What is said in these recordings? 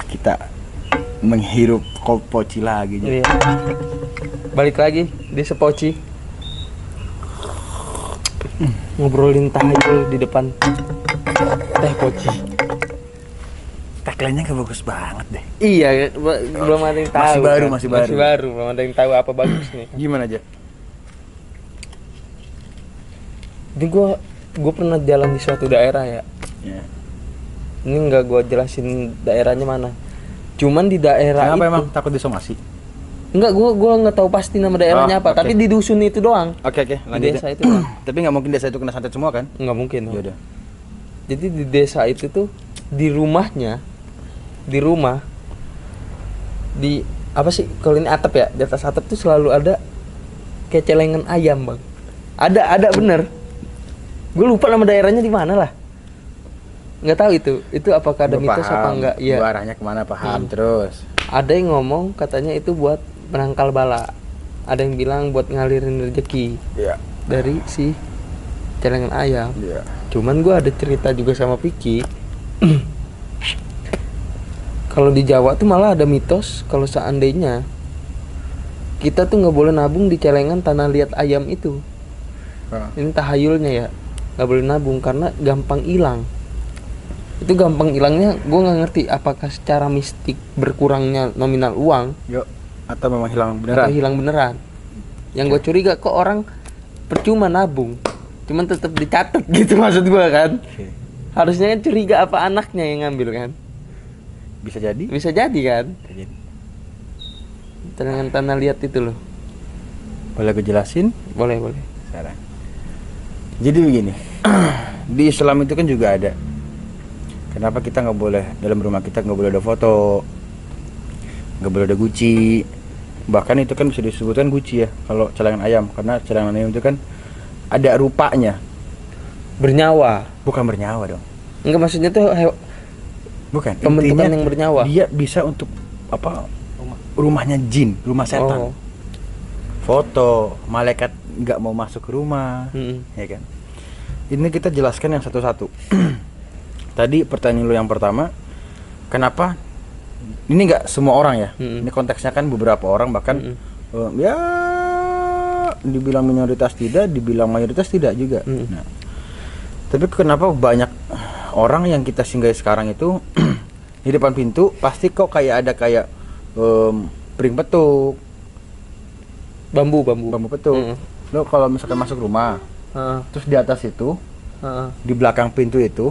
kita menghirup poci lagi. Iya. Balik lagi di sepoci. Ngobrolin tahayul di depan teh poci. Tagline-nya bagus banget deh. Iya, belum ada yang tahu. Masih baru. Belum ada yang tahu apa bagusnya. Gimana aja? Ini gue pernah jalan di suatu daerah ya. Ya. Ini nggak gue jelasin daerahnya mana. Cuman di daerah Kenapa itu. emang takut disomasi? Enggak, gue nggak tahu pasti nama daerahnya apa. Oke. Tapi di dusun itu doang. Oke, Di lanjut. desa itu doang. Tapi nggak mungkin desa itu kena santet semua kan? Nggak mungkin. Ya udah. Jadi di desa itu tuh di rumahnya, di rumah, di apa sih kalau ini atap ya, di atas atap tuh selalu ada kayak celengan ayam bang. Ada bener. Gue lupa nama daerahnya di mana lah. Nggak tahu itu apakah ada Gua mitos paham. apa enggak? Iya. Gua arahnya kemana paham terus. Ada yang ngomong katanya itu buat menangkal bala. Ada yang bilang buat ngalirin rezeki Iya. dari si celengan ayam. Iya. Cuman gue ada cerita juga sama Piki. Kalau di Jawa tuh malah ada mitos kalau seandainya kita tuh nggak boleh nabung di celengan tanah liat ayam itu. Ini tahayulnya ya, nggak boleh nabung karena gampang hilang. Itu gampang hilangnya gue nggak ngerti apakah secara mistik berkurangnya nominal uang Yuk. Atau memang hilang beneran? atau hilang beneran. Yang gue curiga kok orang percuma nabung, cuman tetap dicatat gitu maksud gue kan. Oke. Harusnya kan curiga apa anaknya yang ngambil kan. Bisa jadi? Bisa jadi kan. Bisa jadi. Dengan tanah liat itu loh. Boleh gue jelasin? Boleh. Sekarang. Jadi begini. Di Islam itu kan juga ada. Kenapa kita nggak boleh dalam rumah kita nggak boleh ada foto, nggak boleh ada guci. Bahkan itu kan bisa disebutkan guci ya kalau celengan ayam, karena celengan ayam itu kan ada rupanya. Bernyawa. Bukan bernyawa dong. Enggak maksudnya tuh Bukan. pembentukan Intinya yang bernyawa. dia bisa untuk apa? Rumahnya jin, rumah setan. Oh. Foto malaikat nggak mau masuk ke rumah, ya kan? Ini kita jelaskan yang satu-satu. Tadi pertanyaan lu yang pertama, kenapa? Ini nggak semua orang ya. Ini konteksnya kan beberapa orang bahkan ya dibilang minoritas tidak, dibilang mayoritas tidak juga. Nah, tapi kenapa banyak orang yang kita singgahi sekarang itu di depan pintu pasti kok kayak ada kayak piring petuk, Bambu. bambu petuk. Lo kalau misalkan masuk rumah, terus di atas itu, di belakang pintu itu,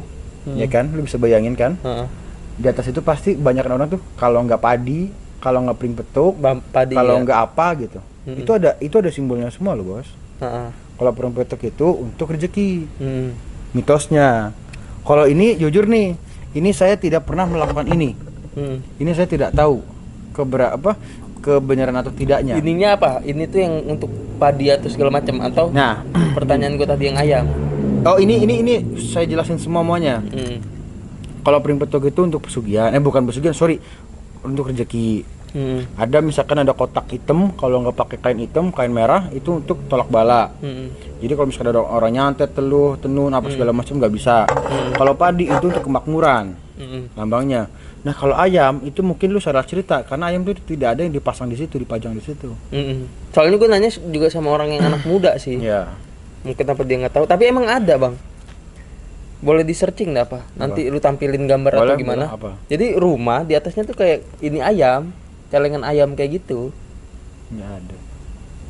ya kan, lo bisa bayangin kan, di atas itu pasti banyak orang tuh kalau nggak padi, kalau nggak piring petuk, Padi. kalau Ya. nggak apa gitu. Itu ada simbolnya semua lo bos. Kalau piring petuk itu untuk rezeki, mitosnya. Kalau ini jujur nih, ini saya tidak pernah melakukan ini. Ini saya tidak tahu kebenaran atau tidaknya. Ininya apa? Ini tuh yang untuk padi atau segala macam atau Nah, pertanyaan gue tadi yang ayam. oh ini saya jelasin semuanya. Kalau piring petuk itu untuk pesugihan, bukan pesugihan, sorry, untuk rezeki. Ada misalkan ada kotak hitam, kalau nggak pakai kain hitam, kain merah itu untuk tolak bala. Jadi kalau misalkan ada orang nyantet, teluh, tenun apa segala macam nggak bisa. Kalau padi itu untuk kemakmuran, lambangnya. Nah kalau ayam itu mungkin lu salah cerita karena ayam itu tidak ada yang dipasang di situ, dipajang di situ. Soalnya gue nanya juga sama orang yang anak muda sih. Ya. Mungkin apa dia nggak tahu, tapi emang ada bang. Boleh di searching dah apa? Nanti lu tampilin gambar Boleh, atau gimana? boleh, apa? Jadi rumah di atasnya tuh kayak ini ayam, celengan ayam kayak gitu. Nggak ada.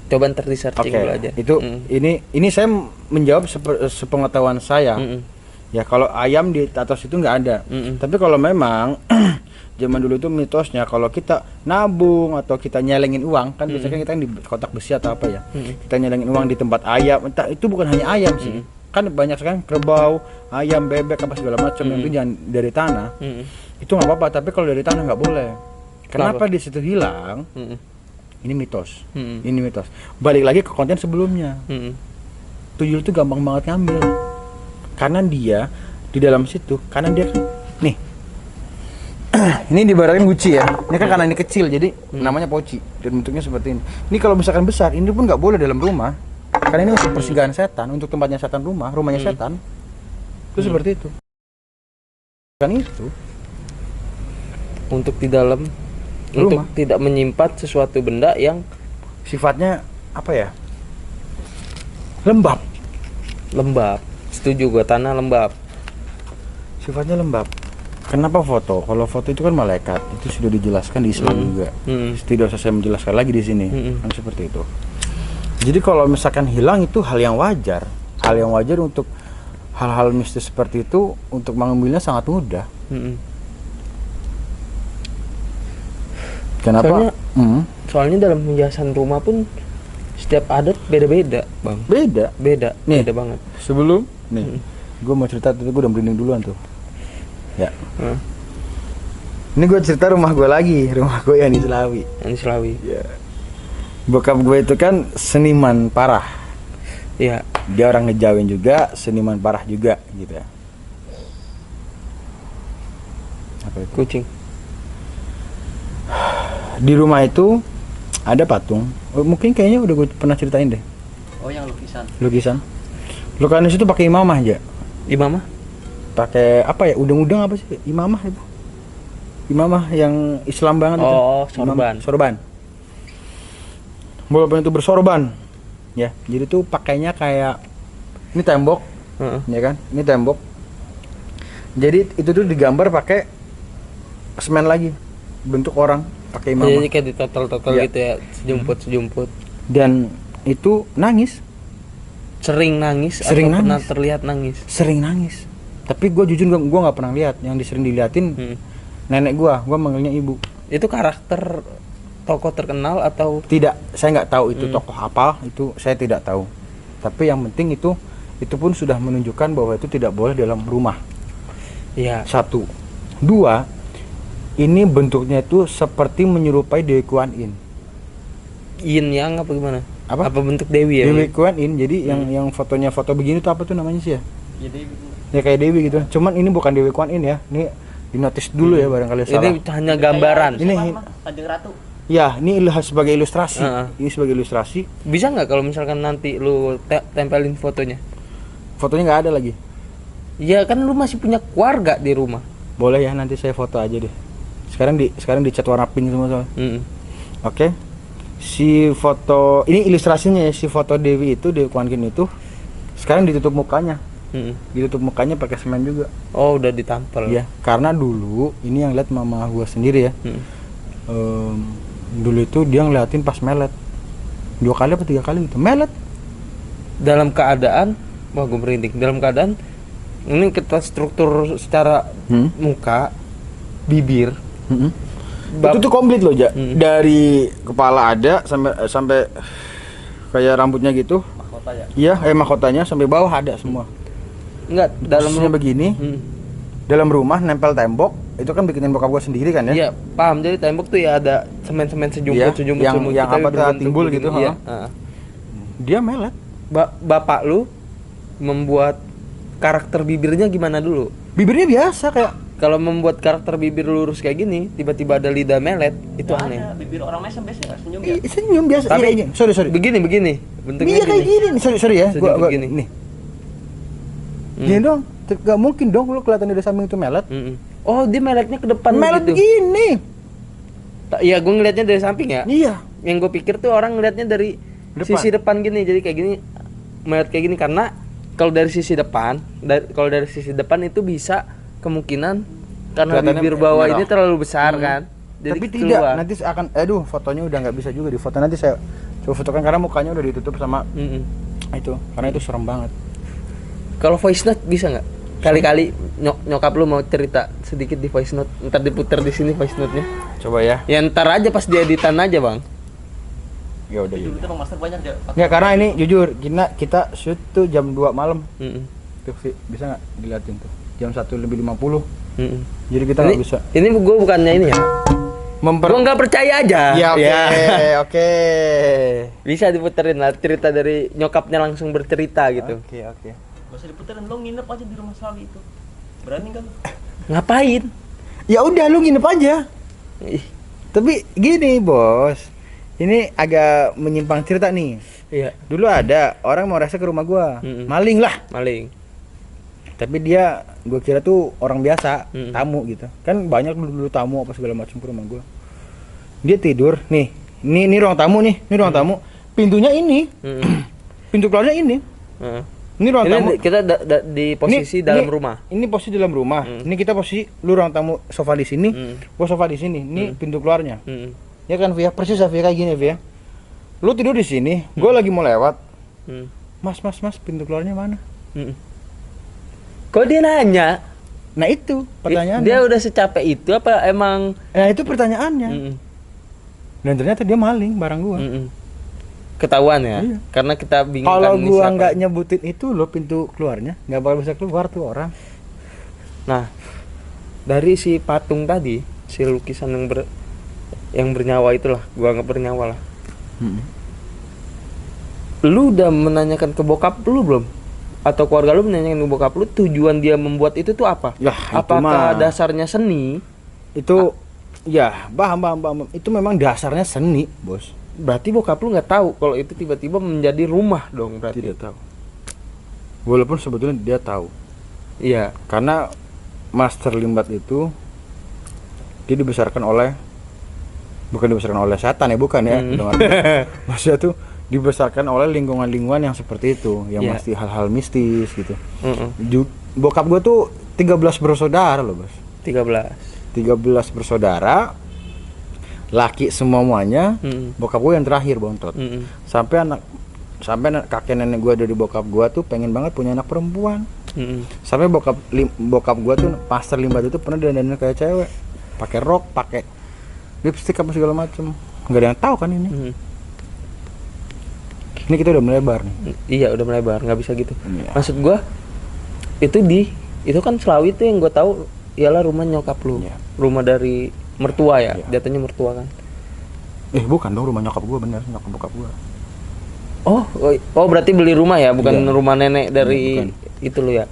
Coba ntar di searching dulu aja. Itu ini saya menjawab sepengetahuan saya. Ya kalau ayam di atas itu nggak ada. Tapi kalau memang zaman dulu itu mitosnya kalau kita nabung atau kita nyelengin uang kan biasanya kita di kotak besi atau apa ya. Kita nyelengin uang di tempat ayam, entah itu bukan hanya ayam sih. Kan banyak sekarang kerbau, ayam, bebek apa segala macam yang itu jangan dari tanah. Itu nggak apa-apa, tapi kalau dari tanah nggak boleh. Kenapa di situ hilang? Ini mitos. Ini mitos. Balik lagi ke konten sebelumnya. Tuyul itu gampang banget ngambil. Karena dia di dalam situ, karena dia kan nih. Ini dibarakin guci ya. Ini kan karena ini kecil jadi namanya poci dan bentuknya seperti ini. Ini kalau misalkan besar, ini pun nggak boleh dalam rumah. Karena ini untuk persinggahan setan, untuk tempatnya setan rumahnya setan. Itu seperti itu. Kan itu. untuk di dalam Rumah. untuk tidak menyimpan sesuatu benda yang sifatnya apa ya? Lembab. Setuju gua, tanah lembab. Sifatnya lembab. Kenapa foto? Kalau foto itu kan malaikat, itu sudah dijelaskan di Islam juga. Tidak usah saya menjelaskan lagi di sini. Kan seperti itu. Jadi kalau misalkan hilang itu hal yang wajar untuk hal-hal mistis seperti itu, untuk mengambilnya sangat mudah. Kenapa? Soalnya dalam pembahasan rumah pun setiap adat beda-beda, Bang. Beda. Nih, Beda banget. Sebelum nih, gue mau cerita, tapi gue udah merinding duluan tuh. Ya. Ini gue cerita rumah gue lagi, rumah gue yang di Selawi. Ya. Bokap gue itu kan seniman parah. Iya. Dia orang ngejawin juga, seniman parah juga, gitu ya. Apa itu? Kucing. Di rumah itu ada patung. Mungkin kayaknya udah gue pernah ceritain deh. Oh, yang lukisan. Lukisan itu pakai imamah aja. Imamah? Pakai apa ya? Udang-udang apa sih? Imamah itu. Imamah yang Islam banget itu. Oh, sorban. Sorban. Walaupun itu bersorban. Ya, jadi tuh pakainya kayak ini tembok. Ya kan? Ini tembok. Jadi itu tuh digambar pakai semen lagi. Bentuk orang pakai imamah. Jadi kayak ditotal-total Ya. gitu ya, sejumput. Dan itu nangis. Sering nangis. Sering atau pernah nangis. terlihat nangis? Sering nangis. Tapi gue jujur gue nggak pernah lihat. Yang sering diliatin nenek gue manggilnya ibu. Itu karakter tokoh terkenal atau Tidak, saya nggak tahu itu tokoh apa, itu saya tidak tahu. Tapi yang penting itu pun sudah menunjukkan bahwa itu tidak boleh dalam rumah. ya? Satu, dua, ini bentuknya itu seperti menyerupai Dewi Kuan Yin. Yin yang apa gimana? Apa? bentuk Dewi ya? Dewi Kuan Yin, jadi yang fotonya foto begini tuh apa tuh namanya sih ya? Jadi Ya kayak Dewi gitu. Cuman ini bukan Dewi Kuan Yin ya. Ini dinotis dulu ya barangkali salah. Ini hanya gambaran. Ini Kanjeng Ratu. ya, ini sebagai ilustrasi. Ini sebagai ilustrasi. Bisa nggak kalau misalkan nanti lu tempelin fotonya? Fotonya nggak ada lagi. Ya kan lu masih punya keluarga di rumah. Boleh ya, nanti saya foto aja deh. Sekarang dicat warna pink semua soalnya. Oke. Si foto ini ilustrasinya ya, si foto Dewi itu, Dewi Kuan Yin itu sekarang ditutup mukanya. Ditutup mukanya pakai semen juga. Oh, udah ditampel. Iya, karena dulu ini yang lihat mama gua sendiri ya. Dulu itu dia ngeliatin pas melet 2 kali apa 3 kali gitu, melet. Dalam keadaan, wah gue merinding. Dalam keadaan ini kita struktur secara muka, bibir. Itu tuh komplit loh, Ja. Dari kepala ada sampai kayak rambutnya gitu. Mahkota ya. Iya, mahkotanya sampai bawah ada semua. Enggak, Dalamnya begini. Dalam rumah nempel tembok, itu kan bikinin bokap gua sendiri kan ya. Iya, paham. Jadi tembok tuh ya ada semen-semen Iya, sejumput yang kita apa tuh berbentuk timbul begini. gitu, Iya. Dia melet. Bapak lu membuat karakter bibirnya gimana dulu? Bibirnya biasa kayak Kalau membuat karakter bibir lurus kayak gini, tiba-tiba ada lidah melet, itu Nggak aneh. ada, bibir orang mesem biasa senyum ya. senyum biasa. Tapi Iya, sorry. Begini, bentuknya Iya kayak gini. Sorry ya. Senyum Gua begini. nih. Gini dong. Gak mungkin dong lu kelihatan dari samping itu melet. Oh, dia meletnya ke depan Melet gitu. begini. Iya, gue ngelihatnya dari samping ya. Iya. Yang gue pikir tuh orang ngelihatnya dari Depan. sisi depan gini, jadi kayak gini, melet kayak gini karena kalau dari sisi depan, itu bisa kemungkinan karena Kelihatannya bibir bawah merah. ini terlalu besar kan. Jadi Tapi keluar. tidak, nanti akan fotonya udah nggak bisa juga di foto, nanti saya coba fotokan karena mukanya udah ditutup sama itu, karena itu serem banget. Kalau voice note bisa nggak? Kali-kali nyokap lu mau cerita sedikit di voice note, ntar diputer di sini voice note-nya. Coba ya. Ya ntar aja pas dia editan aja, Bang. Ya udah. Dulu tuh Bang Master banyak ya. Ya karena ini jujur, kita shoot tuh jam 2 malam. Tuh bisa nggak diliatin tuh? Jam 1:50. Jadi kita nggak bisa. Ini gue bukannya ini ya. Gue nggak percaya aja. Ya oke. Bisa diputerin lah cerita dari nyokapnya langsung bercerita gitu. Oke. Gak usah diputerin, lo nginep aja di rumah Slawi itu. Berani kan? Ngapain? Ya udah lu nginep aja. Ih, Tapi gini bos, ini agak menyimpang cerita nih. iya. Dulu ada orang mau rasa ke rumah gua, Mm-mm. maling lah. Maling. Tapi dia gue kira tuh orang biasa, tamu gitu. Kan banyak dulu tamu apa segala macam ke rumah gue. Dia tidur nih. Ini ruang tamu nih, ini ruang tamu. Pintunya ini. Pintu keluarnya ini. Ini ruang tamu. Kita di posisi dalam rumah. Ini posisi dalam rumah. Ini kita posisi lu ruang tamu, sofa di sini, gua sofa di sini. Ini pintu keluarnya. Ya kan Via, persis Via kayak gini Via. Lu tidur di sini, gua lagi mau lewat. Mas, pintu keluarnya mana? Kok dia nanya? Nah itu pertanyaannya. Dia udah secapek itu apa emang? Nah itu pertanyaannya. Dan ternyata dia maling barang gua. Ketahuan ya? Iya. Karena kita bingung. Kalau gua nggak nyebutin itu lo pintu keluarnya, nggak bakal bisa keluar tuh orang. Nah, dari si patung tadi, si lukisan yang bernyawa itulah, gua anggap bernyawa lah. Lu udah menanyakan ke bokap lu belum? Atau keluarga lu menanyakan ke bokap lu tujuan dia membuat itu tuh apa? Ya, apakah dasarnya seni? Itu ya, paham. Itu memang dasarnya seni, Bos. Berarti bokap lu nggak tahu kalau itu tiba-tiba menjadi rumah dong berarti. Tidak tahu. Walaupun sebetulnya dia tahu. Iya. Karena Master Limbat itu dia dibesarkan oleh setan ya, bukan ya. Maksudnya tuh dibesarkan oleh lingkungan-lingkungan yang seperti itu, yang pasti hal-hal mistis gitu. Bokap gue tuh 13 bersaudara loh, Bos. 13 bersaudara. Laki semuanya, bokap gue yang terakhir bontot. Sampai kakek nenek gue dari bokap gue tuh pengen banget punya anak perempuan. Sampai bokap gue tuh Master Limbat itu pernah dandanin kayak cewek, pakai rok, pakai lipstick apa segala macem. Nggak ada yang tahu kan ini. Ini kita udah melebar nih. Iya udah melebar, nggak bisa gitu. Maksud gue itu kan Selawi tuh yang gue tahu ialah rumah nyokap lu, rumah dari mertua ya, jatuhnya mertua kan. Bukan dong, rumah nyokap gue, bener, nyokap bokap gue. Oh berarti beli rumah ya, bukan rumah nenek dari itu lu ya.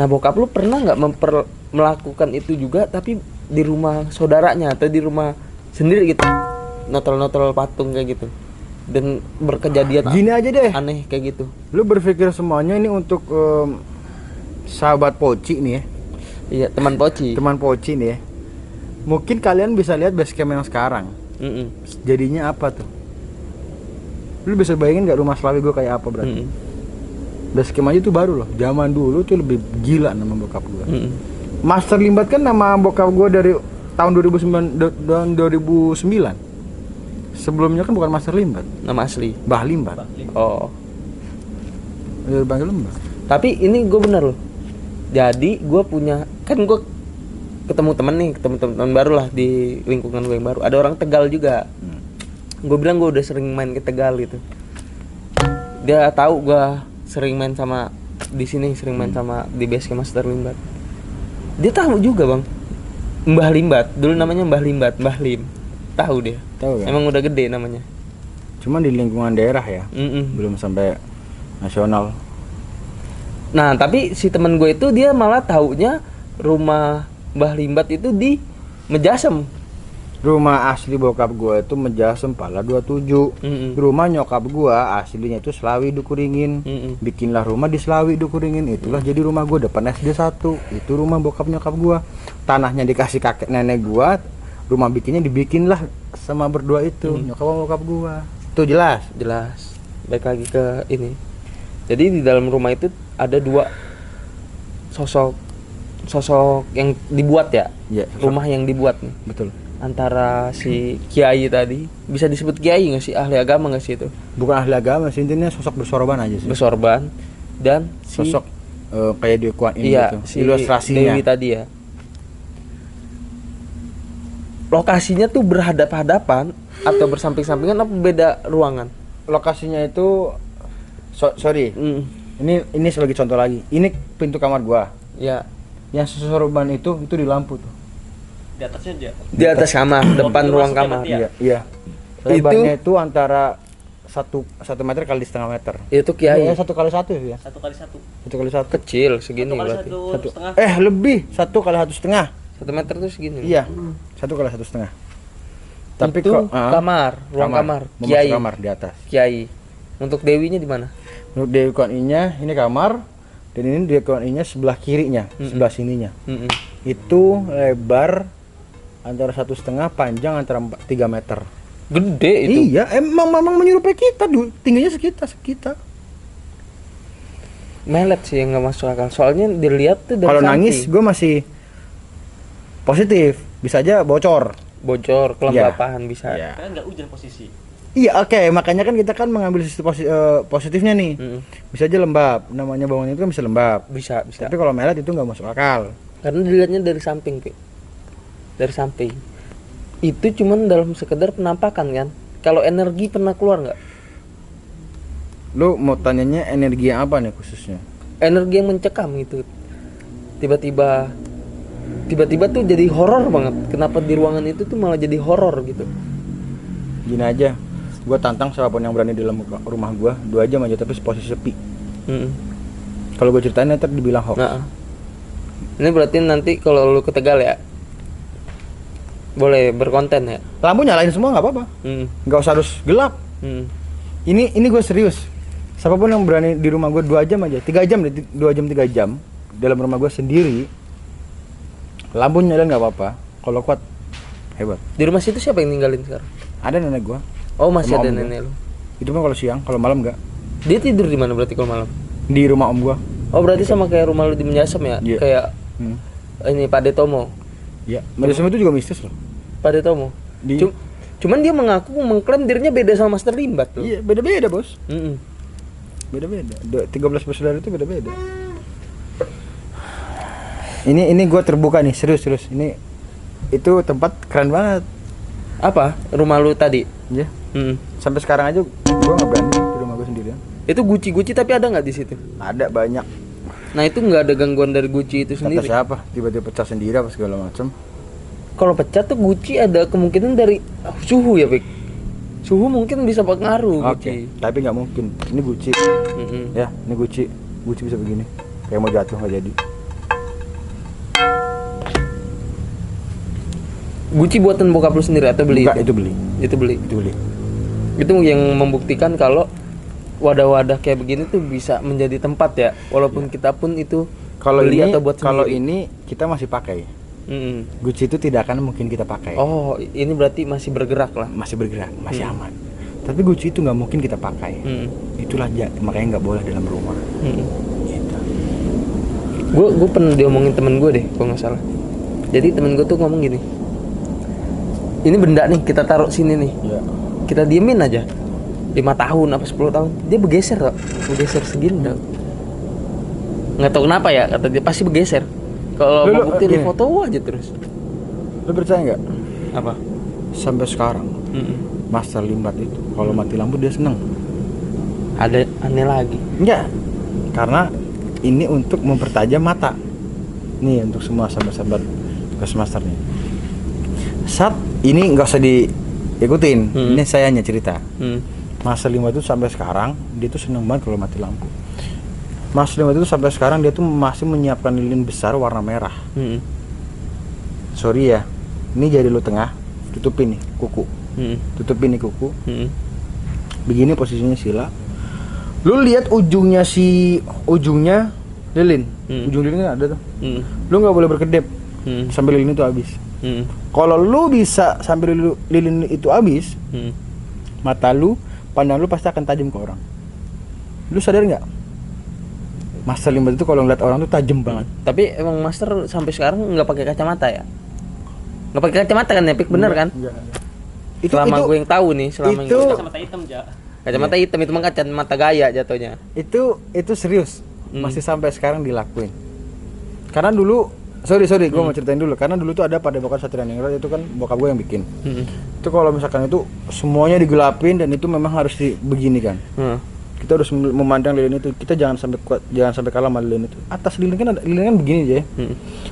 Nah bokap lu pernah nggak melakukan itu juga tapi di rumah saudaranya atau di rumah sendiri gitu, notol patung kayak gitu, dan berkejadian gini aja deh aneh kayak gitu. Lu berpikir semuanya ini untuk sahabat Poci nih ya? Iya, teman Poci nih ya. Mungkin kalian bisa lihat basecamp yang sekarang. Jadinya apa tuh? Lu bisa bayangin nggak rumah Slawi gue kayak apa berarti? Basecamp aja tuh baru loh. Zaman dulu tuh lebih gila nama bokap gue. Master Limbat kan nama bokap gue dari tahun 2009. Sebelumnya kan bukan Master Limbat. Nama asli Mbah Limbat. Oh. Bang Limbat. Tapi ini gue bener loh. Jadi gue punya, kan gue ketemu teman baru lah di lingkungan gue yang baru. Ada orang Tegal juga. Gue bilang gue udah sering main ke Tegal gitu. Dia tahu gue sering main sama di sini, sering main sama di basecamp Master Limbat. Dia tahu juga bang, Mbah Limbat. Dulu namanya Mbah Limbat, Mbah Lim. Tahu dia. Tahu kan? Emang udah gede namanya. Cuman di lingkungan daerah ya, belum sampai nasional. Nah tapi si temen gue itu dia malah taunya rumah Mbah Limbat itu di Mejasem. Rumah asli bokap gue itu Mejasem Pala 27. Rumah nyokap gue aslinya itu Selawi Dukuringin. Bikinlah rumah di Selawi Dukuringin. Itulah jadi rumah gue depan SD 1. Itu rumah bokap nyokap gue. Tanahnya dikasih kakek nenek gue. Rumah bikinnya dibikinlah sama berdua itu, nyokap sama bokap gue. Tuh jelas. Baik lagi ke ini. Jadi di dalam rumah itu ada dua sosok yang dibuat ya, rumah yang dibuat nih. Betul. Antara si kiai tadi, bisa disebut kiai nggak sih, ahli agama nggak sih itu? Bukan ahli agama sih, intinya sosok bersorban aja sih. Bersorban dan sosok kayak di Kuan ini iya, gitu. Si ilustrasinya. Dewi tadi ya. Lokasinya tuh berhadap-hadapan atau bersamping-sampingan apa beda ruangan? Lokasinya itu sorry. Ini sebagai contoh lagi. Ini pintu kamar gua. Ya. Yang sorban itu di lampu tuh. Di atasnya aja. Di atas kamar, depan ruang kamar. Iya. Lebarnya itu antara 1 meter kali setengah meter. Itu kiai. Ya, 1 kali 1 ya. 1 kali 1. 1 kali 1. Kecil segini 1 kali berarti. 1,5. Lebih 1 kali 1,5. 1 meter tuh segini. Iya. 1 kali 1,5. Tapi itu kamar, ruang kamar. Kiai. Kamar di atas. Kiai. Untuk Dewinya di mana? Untuk Dewi Kuan Yin-nya ini kamar. Dan ini diakoninya sebelah kirinya, sebelah sininya. Mm-mm. Itu lebar antara 1,5, panjang antara 3 meter. Gede itu. Iya, emang menyerupai kita, tingginya sekitar. Melet sih yang nggak masuk akal. Soalnya dilihat tuh dari Kalau samping. nangis gue masih positif, bisa aja bocor. Bocor, kelembapan bisa. Iya. Kan nggak hujan posisi. Iya, oke, makanya kan kita kan mengambil sisi positifnya nih. Mm-mm. Bisa aja lembab, namanya bangunan itu kan bisa lembab. Bisa. Tapi kalau melet itu nggak masuk akal. Karena dilihatnya dari samping, Pi. Dari samping. Itu cuman dalam sekedar penampakan kan. Kalau energi pernah keluar nggak? Lu mau tanyanya energi yang apa nih khususnya? Energi yang mencekam gitu. Tiba-tiba tuh jadi horor banget. Kenapa di ruangan itu tuh malah jadi horor gitu? Gini aja, gue tantang siapapun yang berani di dalam rumah gue 2 jam aja tapi posisi sepi. Mm-mm. Kalau gue ceritain nanti dibilang hoax. Nah, ini berarti nanti kalau lu ke Tegal ya, boleh berkonten ya. Lampu nyalain semua nggak apa-apa, nggak usah harus gelap. Ini gue serius. Siapapun yang berani di rumah gue 2 jam aja, 3 jam deh, 2 jam 3 jam dalam rumah gue sendiri, lampu nyalain nggak apa-apa. Kalau kuat hebat. Di rumah situ siapa yang ninggalin sekarang? Ada nenek gue. Oh, masih Sama ada om nenek lu. Itu mah kalau siang, kalau malam nggak. Dia tidur di mana berarti kalau malam? Di rumah om gue. Oh, berarti sama kayak rumah lu di Menjasem ya? Iya. Kayak Hmm. ini Pak Detomo. Iya. Medisem itu juga mistis loh. Pak Detomo. Di- Cuman dia mengklaim dirinya beda sama Master Limbat tuh. Iya, beda-beda bos. Mm-mm. Beda-beda. 13 bersaudara itu beda-beda. Ini gue terbuka nih, serius. Ini itu tempat keren banget. Apa? Rumah lu tadi? Ya. Mm. Sampai sekarang aja gue nggak berani di rumah gue sendirian. Itu guci-guci tapi ada nggak di situ? Ada banyak. Nah, itu nggak ada gangguan dari guci itu Kata sendiri. siapa? Tiba-tiba pecah sendiri apa segala macam. Kalau pecah tuh guci ada kemungkinan dari suhu ya, Pik. Suhu mungkin bisa pengaruh Oke. guci. Tapi nggak mungkin. Ini Gucci. Mm-mm. Ya, ini Gucci. Gucci bisa begini. Kayak mau jatuh nggak jadi. Guci buatan bokap lu sendiri atau beli? Enggak, itu beli. Itu beli. Itu beli. Itu yang membuktikan kalau wadah-wadah kayak begini tuh bisa menjadi tempat ya, walaupun kita pun itu Kalau beli ini, atau buat kalau sendiri. ini kita masih pakai. Mm-mm. Gucci itu tidak akan mungkin kita pakai. Oh, ini berarti masih bergerak lah. Masih bergerak, masih aman. Tapi Gucci itu nggak mungkin kita pakai. Itulah makanya nggak boleh dalam rumah. Gitu. Gue pernah diomongin temen gue deh, kalau nggak salah. Jadi temen gue tuh ngomong gini, ini benda nih kita taruh sini nih, Ya. kita diemin aja 5 tahun apa 10 tahun, dia bergeser kok, bergeser segini tau. Nggak tahu kenapa ya, kata dia pasti bergeser. Kalau Lu- mau bukti di gini. foto aja terus. Lu percaya nggak? Apa? Sampai sekarang Master Limbat itu kalau mati lampu dia seneng. Ada aneh lagi. Enggak. Karena ini untuk mempertajam mata. Nih untuk semua sahabat-sahabat Gas Master nih. Saat ini nggak usah diikutin. Ini saya hanya cerita. Master Limbat itu sampai sekarang dia tuh seneng banget kalau mati lampu. Master Limbat itu sampai sekarang dia tuh masih menyiapkan lilin besar warna merah. Sorry ya, ini jari lu tengah, tutupin nih kuku, tutupin nih kuku. Begini posisinya sila. Lu lihat ujungnya lilin, ujung lilin kan ada tuh. Lu nggak boleh berkedip sampai lilin itu habis. Kalau lu bisa sampai lilin itu habis, mata lu, pandang lu pasti akan tajam ke orang. Lu sadar nggak? Master Limbat itu kalau ngeliat orang tuh tajam banget. Tapi emang Master sampai sekarang nggak pakai kacamata ya? Nggak pakai kacamata kan ya, Pik? Bener kan? Enggak. Selama gue yang tahu nih, selama itu- yang Kacamata hitam, Ja. kacamata hitam itu mah kacamata gaya jatuhnya. Itu serius masih sampai sekarang dilakuin. Karena dulu sorry gue mau ceritain dulu, karena dulu tuh ada Padepokan Satria Ningrat, itu kan bokap gue yang bikin. Itu kalau misalkan itu semuanya digelapin dan itu memang harus begini kan. Kita harus memandang lilin itu, kita jangan sampai kalah sama lilin itu. Atas lilin kan begini aja ya.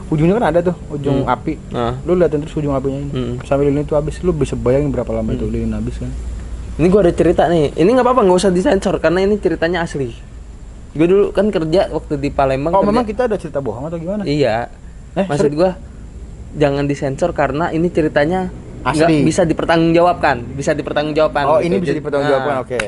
Ujungnya kan ada tuh ujung api. Lu liatin terus ujung apinya ini sampai lilin itu habis. Lu bisa bayangin berapa lama itu lilin habis kan. Ini gue ada cerita nih. Ini nggak apa-apa, nggak usah disensor karena ini ceritanya asli. Gue dulu kan kerja waktu di Palembang. Oh kerja. memang kita ada cerita bohong atau gimana? Iya. Maksud gue jangan disensor karena ini ceritanya nggak Asli. bisa dipertanggungjawabkan. Bisa dipertanggungjawabkan. Oh gitu. ini bisa Jadi- dipertanggungjawabkan, Nah, oke.